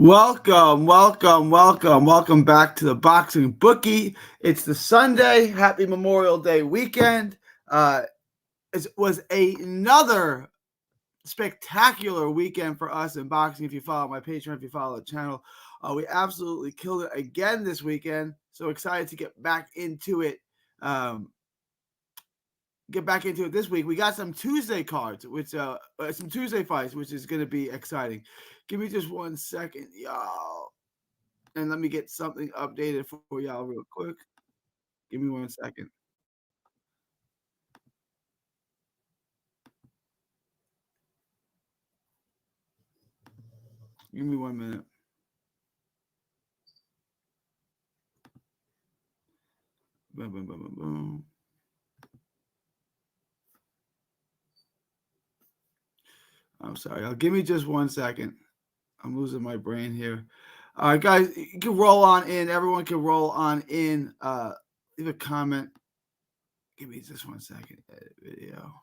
Welcome back to the Boxing Bookie. It's the Sunday. Happy Memorial Day weekend. It was another spectacular weekend for us in boxing. If you follow my Patreon, if you follow the channel, we absolutely killed it again this weekend. So excited to get back into it. This week. We got some Tuesday cards, which some Tuesday fights, which is going to be exciting. Give me just 1 second, y'all, and let me get something updated for y'all real quick. Give me 1 second. Give me 1 minute. Boom, boom, boom, boom, boom. I'm sorry, y'all. Give me just 1 second. I'm losing my brain here. All right, guys, you can roll on in. Everyone can roll on in. Leave a comment. Give me just 1 second. Edit video.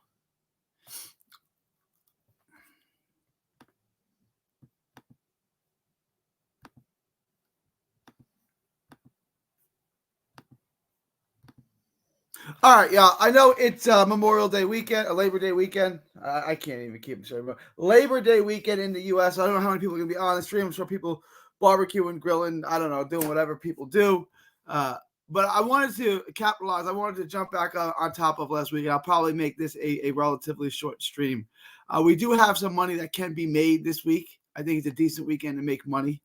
All right, y'all. I know it's Memorial Day weekend, a Labor Day weekend. I can't even keep it straight. Labor Day weekend in the U.S. I don't know how many people are going to be on the stream. I'm sure people barbecuing, grilling, I don't know, doing whatever people do. But I wanted to capitalize. I wanted to jump back on top of last week. I'll probably make this a relatively short stream. We do have some money that can be made this week. I think it's a decent weekend to make money.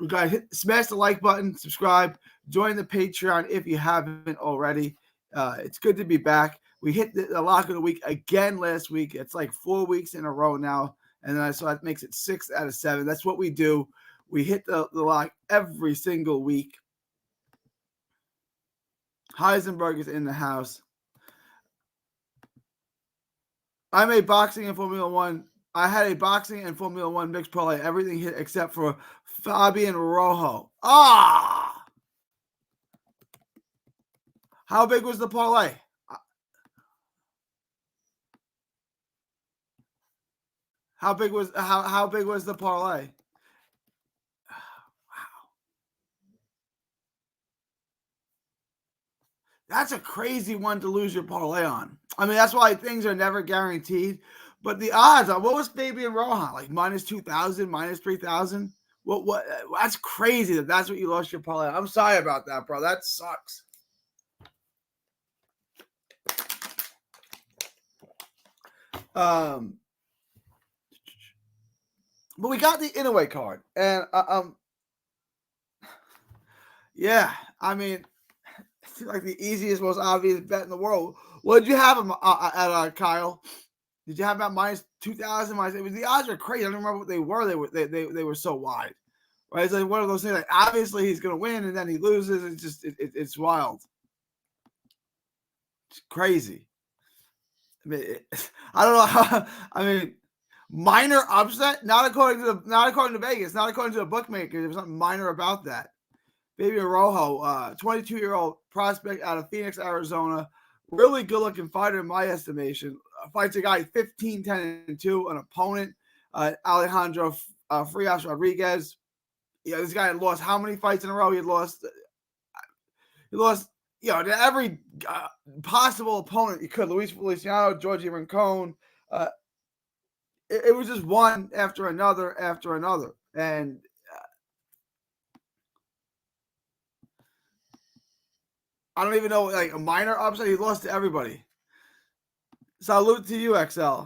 Guys, smash the like button, subscribe, join the Patreon if you haven't already. It's good to be back. We hit the lock of the week again last week. It's like 4 weeks in a row now, and then so that makes it 6 out of 7. That's what we do. We hit the lock every single week. Heisenberg is in the house. I made boxing and Formula One. I had a boxing and Formula One mixed parlay. Everything hit except for Fabian Rojo. How big was the parlay? How big was the parlay? Wow. That's a crazy one to lose your parlay on. I mean, that's why things are never guaranteed. But the odds on what was Fabian Rojo? Like minus 2,000, minus 3,000? What? That's crazy that's what you lost your parlay. I'm sorry about that, bro. That sucks. But we got the Inoue card, and yeah, I mean, it's like the easiest, most obvious bet in the world. What did you have him at Kyle? Did you have him at minus 2,000? The odds are crazy. I don't remember what they were. They were so wide, right? It's like one of those things. Like obviously he's going to win, and then he loses. It's just it's wild. It's crazy. I mean, I don't know how. I mean, minor upset, not according to Vegas, not according to the bookmakers. There's something minor about that. Baby Rojo, 22-year-old prospect out of Phoenix, Arizona. Really good-looking fighter in my estimation. Fights a guy 15-10-2, an opponent, Alejandro Frias Rodriguez. Yeah, this guy had lost how many fights in a row? He lost, to every possible opponent he could. Luis Feliciano, Georgie Rincon. It was just one after another. And I don't even know, like a minor upset. He lost to everybody. Salute to you, XL.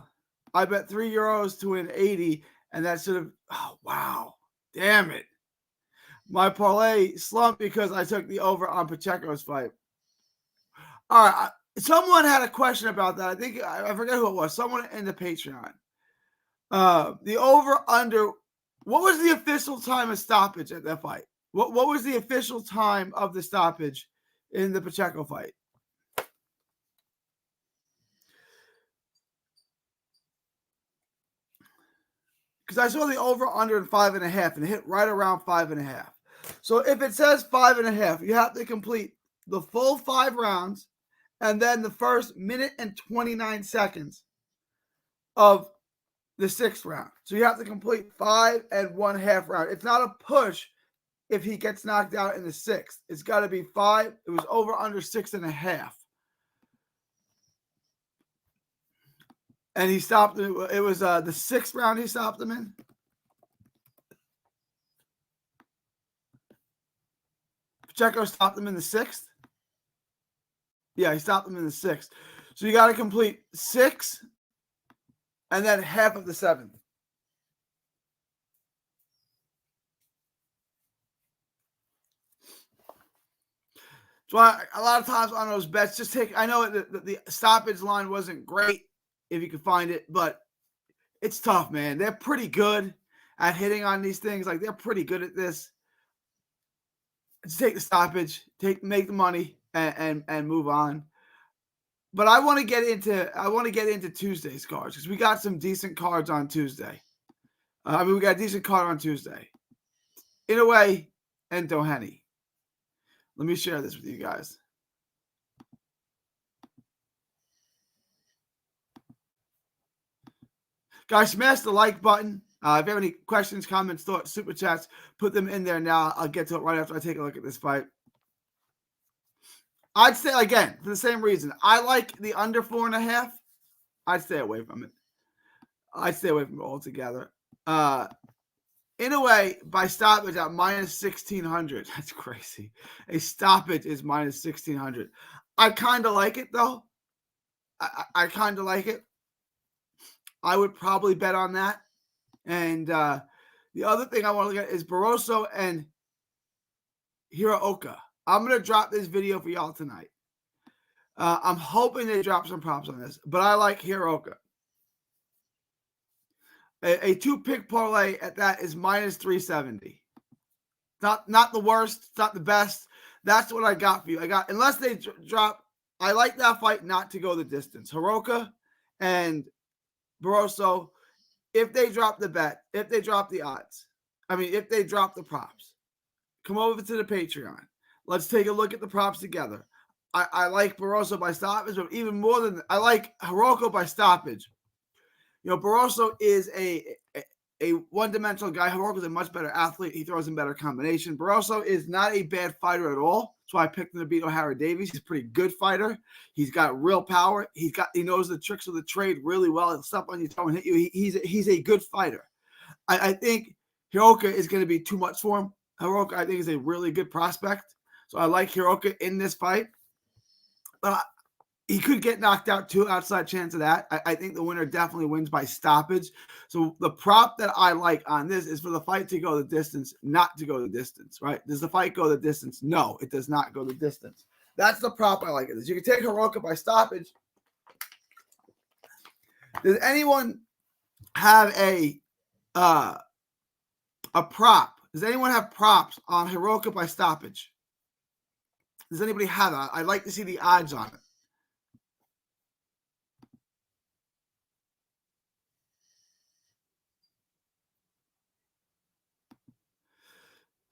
I bet €3 to win 80, and that should have. Oh wow, damn it! My parlay slumped because I took the over on Pacheco's fight. All right, someone had a question about that. I forget who it was. Someone in the Patreon. The over under. What was the official time of stoppage at that fight? What was the official time of the stoppage in the Pacheco fight? Because I saw the over under in 5.5 and it hit right around 5.5. So if it says 5.5, you have to complete the full 5 rounds and then the first minute and 29 seconds of the 6th round. So you have to complete 5 1/2 round. It's not a push if he gets knocked out in the 6th. It's got to be 5. It was over under 6.5. And he stopped. It was the 6th round he stopped him in. Pacheco stopped him in the 6th. Yeah, he stopped him in the 6th. So you got to complete 6 and then half of the 7th. So a lot of times on those bets, just take. I know the stoppage line wasn't great if you could find it, but it's tough, man. They're pretty good at hitting on these things. Like, they're pretty good at this. Just take the stoppage, make the money, and move on. But I want to get into Tuesday's cards because we got some decent cards on Tuesday. We got a decent card on Tuesday. Inoue and Doheny. Let me share this with you guys. Guys, smash the like button. If you have any questions, comments, thoughts, super chats, put them in there now. I'll get to it right after I take a look at this fight. I'd say, again, for the same reason. I like the under 4.5. I'd stay away from it. I'd stay away from it altogether. Inoue by stoppage at minus 1,600. That's crazy. A stoppage is minus 1,600. I kind of like it, though. I kind of like it. I would probably bet on that. And the other thing I want to look at is Barroso and Hiraoka. I'm going to drop this video for y'all tonight. I'm hoping they drop some props on this, but I like Hiraoka. A 2-pick parlay at that is minus 370. Not the worst. It's not the best. That's what I got for you. Unless they drop, I like that fight not to go the distance. Hiraoka and Barroso, if they drop the bet, if they drop the odds, if they drop the props, come over to the Patreon. Let's take a look at the props together. I like Barroso by stoppage, but even more than that, I like Hiraoka by stoppage. Barroso is a one-dimensional guy. Hiraoka is a much better athlete. He throws in better combination. Barroso is not a bad fighter at all. That's why I picked him to beat O'Hara Davies. He's a pretty good fighter. He's got real power. He knows the tricks of the trade really well. He'll step on your toe and hit you. He's a good fighter. I think Hiraoka is going to be too much for him. Hiraoka, I think, is a really good prospect. So I like Hiraoka in this fight. But he could get knocked out too, outside chance of that. I think the winner definitely wins by stoppage. So the prop that I like on this is for the fight to go the distance, not to go the distance, right? Does the fight go the distance? No, it does not go the distance. That's the prop I like of this. You can take Hiraoka by stoppage. Does anyone have a prop? Does anyone have props on Hiraoka by stoppage? Does anybody have that? I'd like to see the odds on it.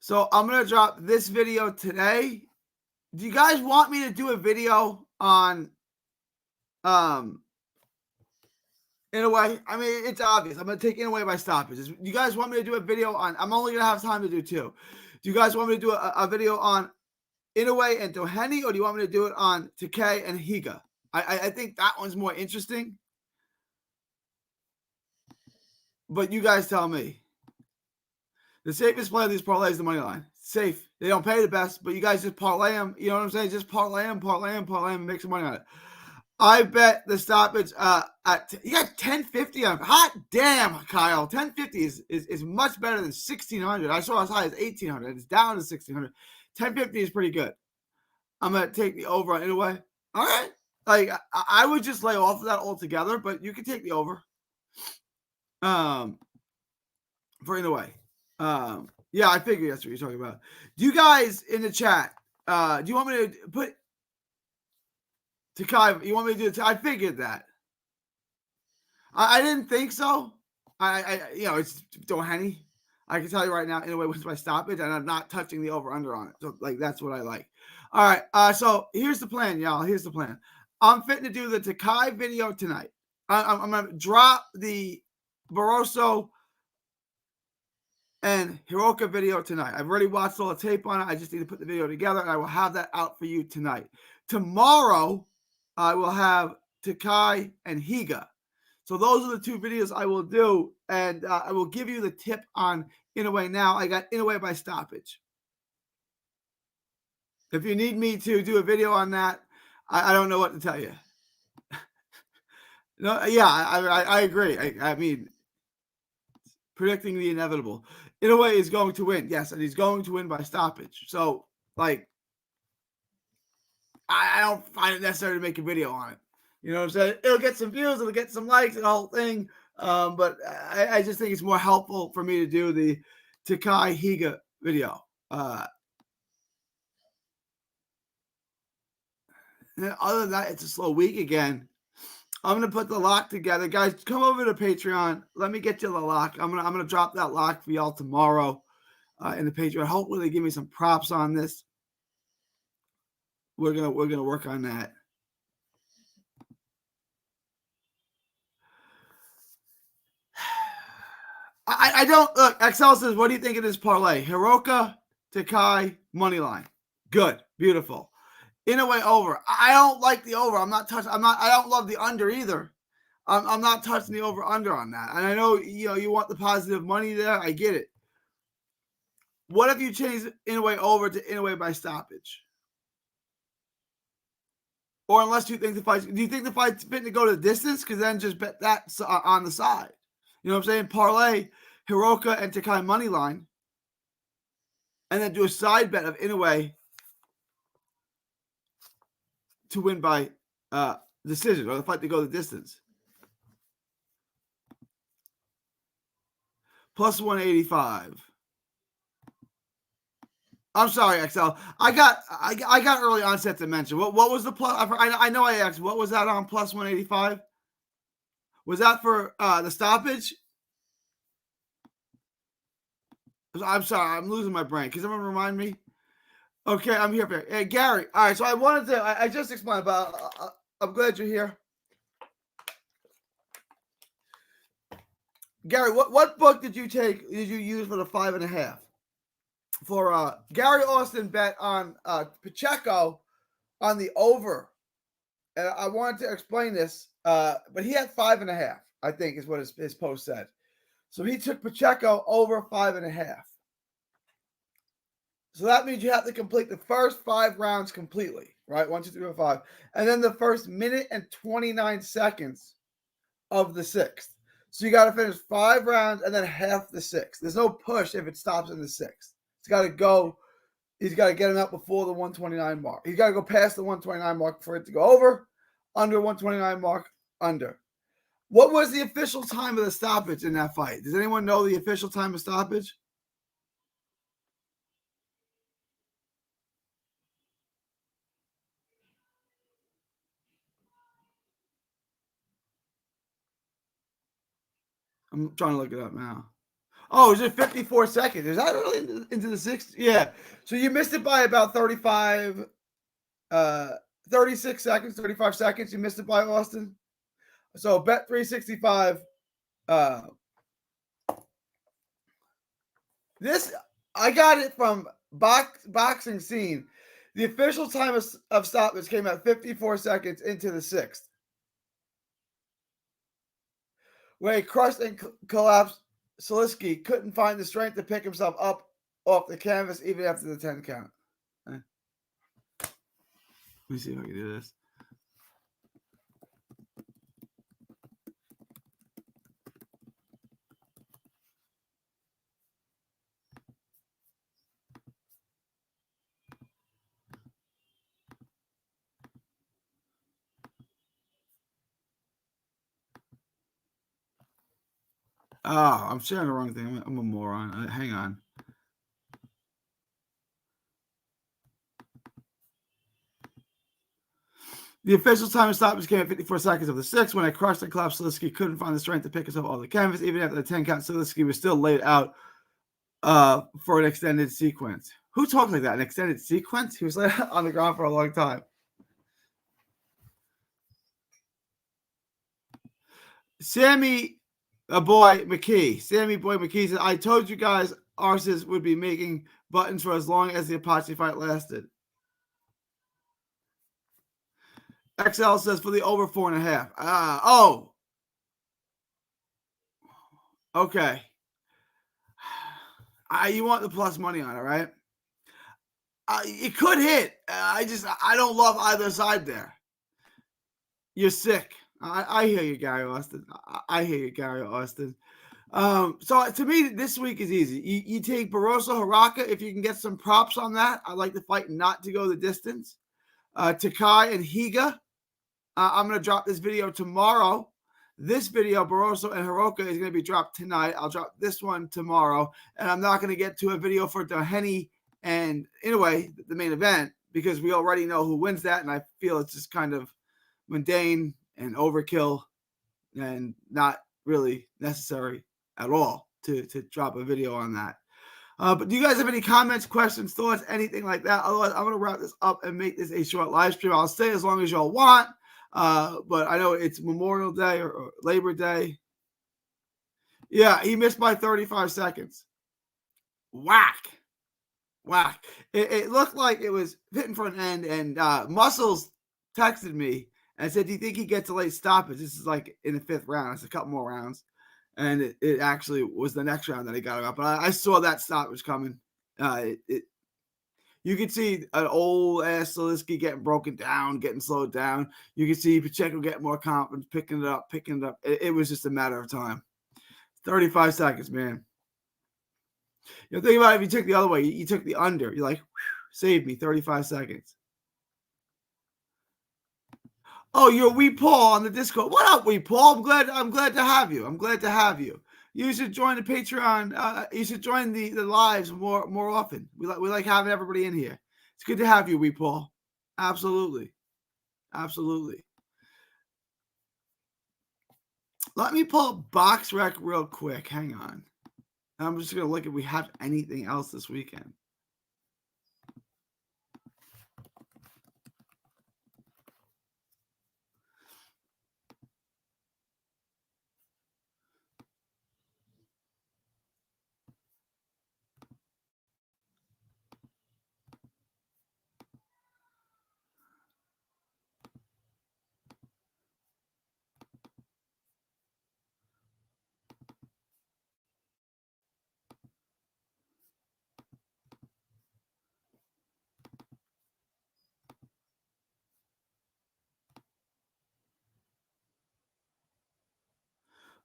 So I'm going to drop this video today. Do you guys want me to do a video on Inoue? It's obvious. I'm going to take Inoue by stoppage. Do you guys want me to do a video on, I'm only going to have time to do 2. Do you guys want me to do a video on Inoue and Doheny, or do you want me to do it on Takei and Higa? I think that one's more interesting. But you guys tell me. The safest play of these parlays is the money line. Safe. They don't pay the best, but you guys just parlay them. You know what I'm saying? Just parlay them, and make some money on it. I bet the stoppage you got 1050 on. Hot damn, Kyle. 1050 is much better than 1600. I saw as high as 1800. It's down to 1600. 1050 is pretty good. I'm gonna take the over on Inoue. All right. Like I would just lay off of that altogether, but you can take the over. For Inoue. Yeah, I figured that's what you're talking about. Do you guys in the chat? Do you want me to put Takai? You want me to do it? I figured that. I didn't think so. It's Doheny. I can tell you right now, Inoue wins by stoppage, and I'm not touching the over/under on it. So, that's what I like. All right. So here's the plan, y'all. Here's the plan. I'm fitting to do the Takai video tonight. I'm gonna drop the Barroso and Hiroka video tonight. I've already watched all the tape on it. I just need to put the video together, and I will have that out for you tonight. Tomorrow, I will have Takai and Higa. So those are the two videos I will do, and I will give you the tip on Inoue now. I got Inoue by stoppage. If you need me to do a video on that, I don't know what to tell you. No, yeah, I agree. I mean, predicting the inevitable. Inoue is going to win, yes, and he's going to win by stoppage. So, like, I don't find it necessary to make a video on it. You know what I'm saying? It'll get some views, it'll get some likes, and the whole thing. But I just think it's more helpful for me to do the Takai Higa video. Other than that, it's a slow week again. I'm gonna put the lock together, guys. Come over to Patreon. Let me get you the lock. I'm gonna drop that lock for y'all tomorrow in the Patreon. Hopefully, they give me some props on this. We're gonna work on that. I don't look. XL says, "What do you think of this parlay? Hiroka, Takai, money line. Good, beautiful. Inoue over. I don't like the over. I'm not touching. I don't love the under either. I'm not touching the over under on that. And I know you want the positive money there. I get it. What if you change Inoue over to Inoue by stoppage? Or unless you think the fight, do you think the fight's fit to go to the distance? Because then just bet that on the side. You know what I'm saying? Parlay, Hiroka, and Takai money line. And then do a side bet of Inoue to win by decision, or the fight to go the distance. Plus 185. I'm sorry, XL. I got early onset dementia. What was the plus? I know I asked. What was that on plus 185? Was that for the stoppage? I'm sorry. I'm losing my brain. Can someone remind me? Okay, I'm here. Hey, Gary. All right, so I wanted to. I just explained about. I'm glad you're here. Gary, what book did you use for the 5.5? For Gary Austin bet on Pacheco on the over, and I wanted to explain this, but he had 5.5. I think is what his post said. So he took Pacheco over 5.5. So that means you have to complete the first 5 rounds completely, right? 1, 2, 3, 4, 5, and then the first minute and 29 seconds of the 6th. So you got to finish 5 rounds and then half the 6th. There's no push if it stops in the 6th. He's got to go. He's got to get him out before the 129 mark. He's got to go past the 129 mark for it to go over. Under 129 mark, under. What was the official time of the stoppage in that fight? Does anyone know the official time of stoppage? I'm trying to look it up now. Oh, is it 54 seconds? Is that really into the 6th? Yeah. So you missed it by about 36 seconds, 35 seconds. You missed it by Austin. So bet 365. This I got it from Boxing Scene. The official time of stoppage came at 54 seconds into the 6th. When he crushed and collapsed, Salisky couldn't find the strength to pick himself up off the canvas even after the 10 count. Let me see if I can do this. Oh, I'm sharing the wrong thing. I'm a moron. Hang on. The official time of stoppage came at 54 seconds of the 6th. When I crushed and collapsed, Salisky couldn't find the strength to pick himself off the canvas. Even after the 10 count, Salisky was still laid out for an extended sequence. Who talks like that? An extended sequence? He was laid out on the ground for a long time. Sammy boy McKee, Sammy Boy McKee said, I told you guys Arses would be making buttons for as long as the Apache fight lasted. XL says for the over 4.5. Oh, okay. You want the plus money on it, right? It could hit. I don't love either side there. You're sick. I hear you, Gary Austin. I hear you, Gary Austin. So to me, this week is easy. You take Barroso Haraka if you can get some props on that. I like the fight not to go the distance. Takai and Higa. I'm going to drop this video tomorrow. This video, Barroso and Hiroka, is going to be dropped tonight. I'll drop this one tomorrow. And I'm not going to get to a video for Doheny and Inoue, the main event, because we already know who wins that. And I feel it's just kind of mundane and overkill and not really necessary at all to drop a video on that. But do you guys have any comments, questions, thoughts, anything like that? Otherwise, I'm going to wrap this up and make this a short live stream. I'll stay as long as y'all want. But I know it's Memorial Day or Labor Day. Yeah, he missed by 35 seconds. Whack. It looked like it was hitting for an end, and Muscles texted me and said, do you think he gets a late stoppage? This is like in the 5th round. It's a couple more rounds. And it actually was the next round that he got him up. But I saw that stoppage coming. You could see an old ass Soliski getting broken down, getting slowed down. You could see Pacheco getting more confidence, picking it up. It was just a matter of time. 35 seconds, man. Think about it, if you took the other way, you took the under. You're like, save me, 35 seconds. Oh, you're Wee Paul on the Discord. What up, Wee Paul? I'm glad to have you. You should join the Patreon. You should join the lives more often. We like having everybody in here. It's good to have you, Wee Paul. Absolutely. Let me pull up Box Rec real quick. Hang on. I'm just gonna look if we have anything else this weekend.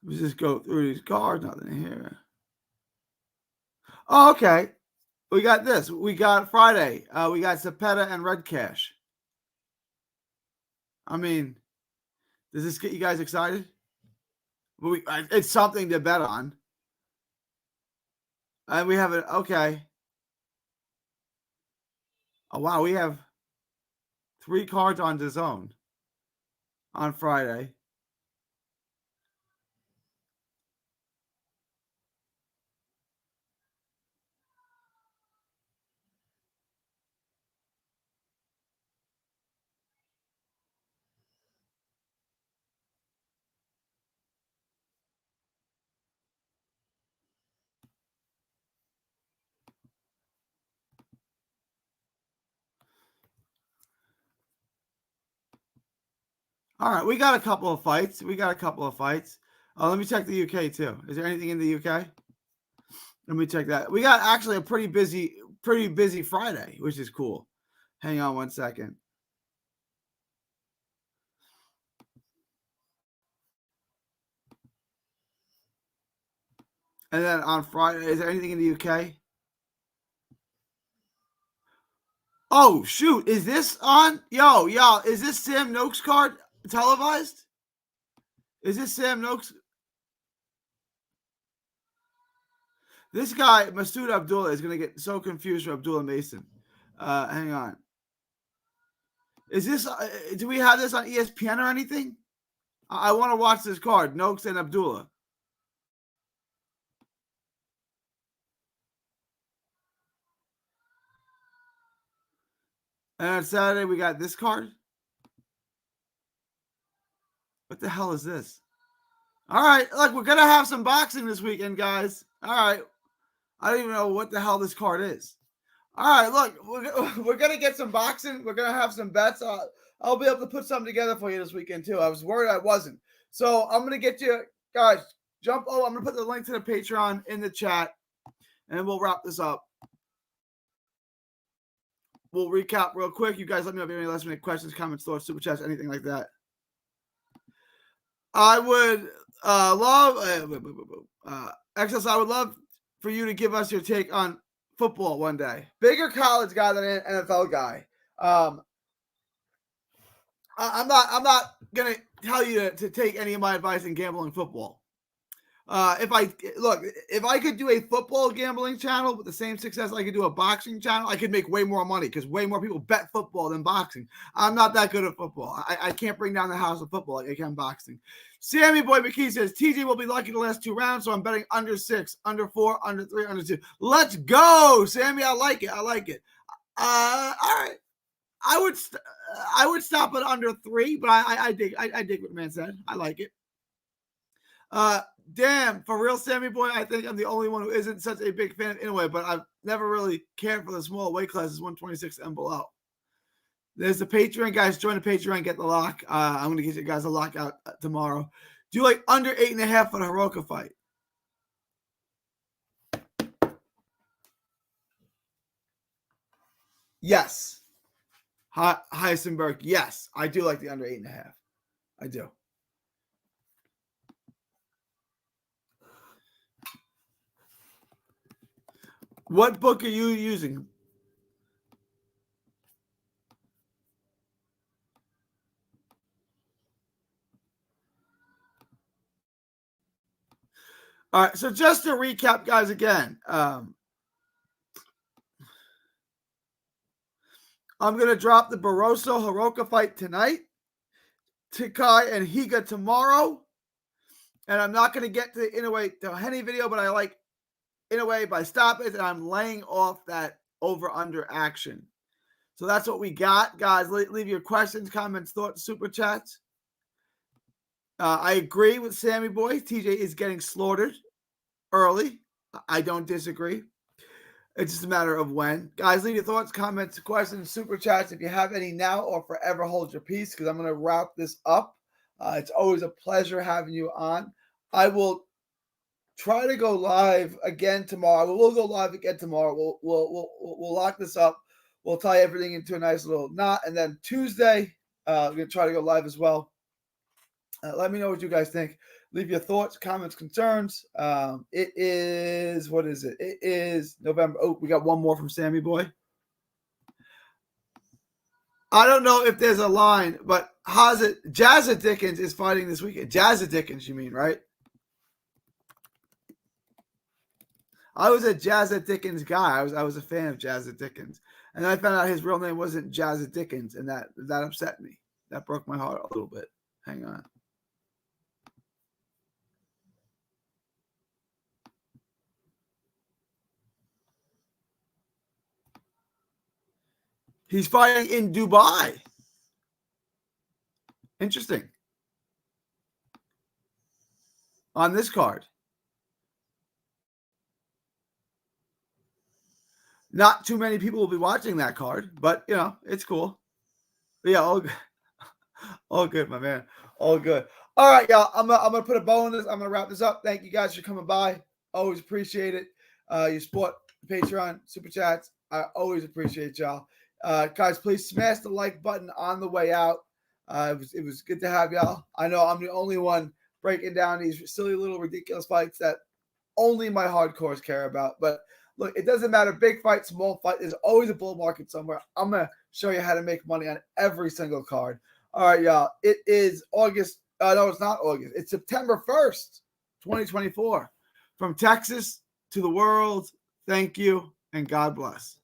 Let's just go through these cards. Nothing here. Oh, okay. We got this. We got Friday. We got Cepeda and Red Cash. I mean, does this get you guys excited? It's something to bet on. And we have it. Okay. Oh, wow. We have 3 cards on DAZN on Friday. All right, we got a couple of fights. Let me check the UK too. Is there anything in the UK? Let me check that. We got actually a pretty busy Friday, which is cool. Hang on one second. And then on Friday, is there anything in the UK? Oh, shoot. Is this on? Yo, is this Sam Noakes card televised? Is this Sam Noakes? This guy, Masoud Abdullah, is going to get so confused for Abdullah Mason. Hang on. Is this, do we have this on ESPN or anything? I want to watch this card, Noakes and Abdullah. And on Saturday, we got this card. What the hell is this? All right, look, we're gonna have some boxing this weekend, guys. All right, I don't even know what the hell this card is. All right, look, we're gonna get some boxing. We're gonna have some bets. I'll be able to put something together for you this weekend too. I was worried I wasn't, so I'm gonna get you guys. Jump! Oh, I'm gonna put the link to the Patreon in the chat, and we'll wrap this up. We'll recap real quick. You guys let me know if you have any last minute questions, comments, thoughts, super chats, anything like that. I would love XS. I would love for you to give us your take on football one day. Bigger college guy than an NFL guy. I'm not gonna tell you to take any of my advice in gambling football. If I could do a football gambling channel with the same success I could do a boxing channel, I could make way more money because way more people bet football than boxing. I'm not that good at football. I can't bring down the house of football like I can boxing. Sammy Boy McKee says TJ will be lucky the last 2 rounds, so I'm betting under 6, under 4, under 3, under 2. Let's go, Sammy. I like it. All right. I would stop at under 3, but I dig what the man said. I like it. Damn, for real, Sammy Boy, I think I'm the only one who isn't such a big fan of Inoue, but I've never really cared for the small weight classes, 126 and below. There's the Patreon, guys. Join the Patreon, get the lock. I'm going to get you guys a lockout tomorrow. Do you like under 8.5 for the Hiroka fight? Yes. Heisenberg, yes. I do like the under 8.5. I do. What book are you using? All right, so just to recap, guys, again, I'm going to drop the Barroso Hiroka fight tonight, Takai and Higa tomorrow, and I'm not going to get to the Inoue Doheny video, but I like Inoue by stoppage, and I'm laying off that over-under action. So that's what we got, guys. Leave your questions, comments, thoughts, super chats. I agree with Sammy Boy. TJ is getting slaughtered early. I don't disagree. It's just a matter of when. Guys, leave your thoughts, comments, questions, super chats. If you have any now or forever, hold your peace because I'm going to wrap this up. It's always a pleasure having you on. I will try to go live again tomorrow. We'll go live again tomorrow. We'll lock this up. We'll tie everything into a nice little knot. And then Tuesday, we're going to try to go live as well. Let me know what you guys think. Leave your thoughts, comments, concerns. It is, what is it? It is November. Oh, we got one more from Sammy Boy. I don't know if there's a line, but Jazza Dickens is fighting this weekend. Jazza Dickens, you mean, right? I was a Jazza Dickens guy. I was a fan of Jazza Dickens. And I found out his real name wasn't Jazza Dickens, and that upset me. That broke my heart a little bit. Hang on. He's fighting in Dubai. Interesting. On this card. Not too many people will be watching that card, but, you know, it's cool. But yeah, all good. All good, my man. All good. All right, y'all. I'm gonna put a bow on this. I'm gonna wrap this up. Thank you guys for coming by. Always appreciate it. Your support, Patreon, super chats. I always appreciate y'all. Guys, please smash the like button on the way out. It was good to have y'all. I know I'm the only one breaking down these silly little ridiculous fights that only my hardcores care about. But look, it doesn't matter. Big fight, small fight. There's always a bull market somewhere. I'm gonna show you how to make money on every single card. All right, y'all. It is August. No, it's not August. It's September 1st, 2024. From Texas to the world, thank you and God bless.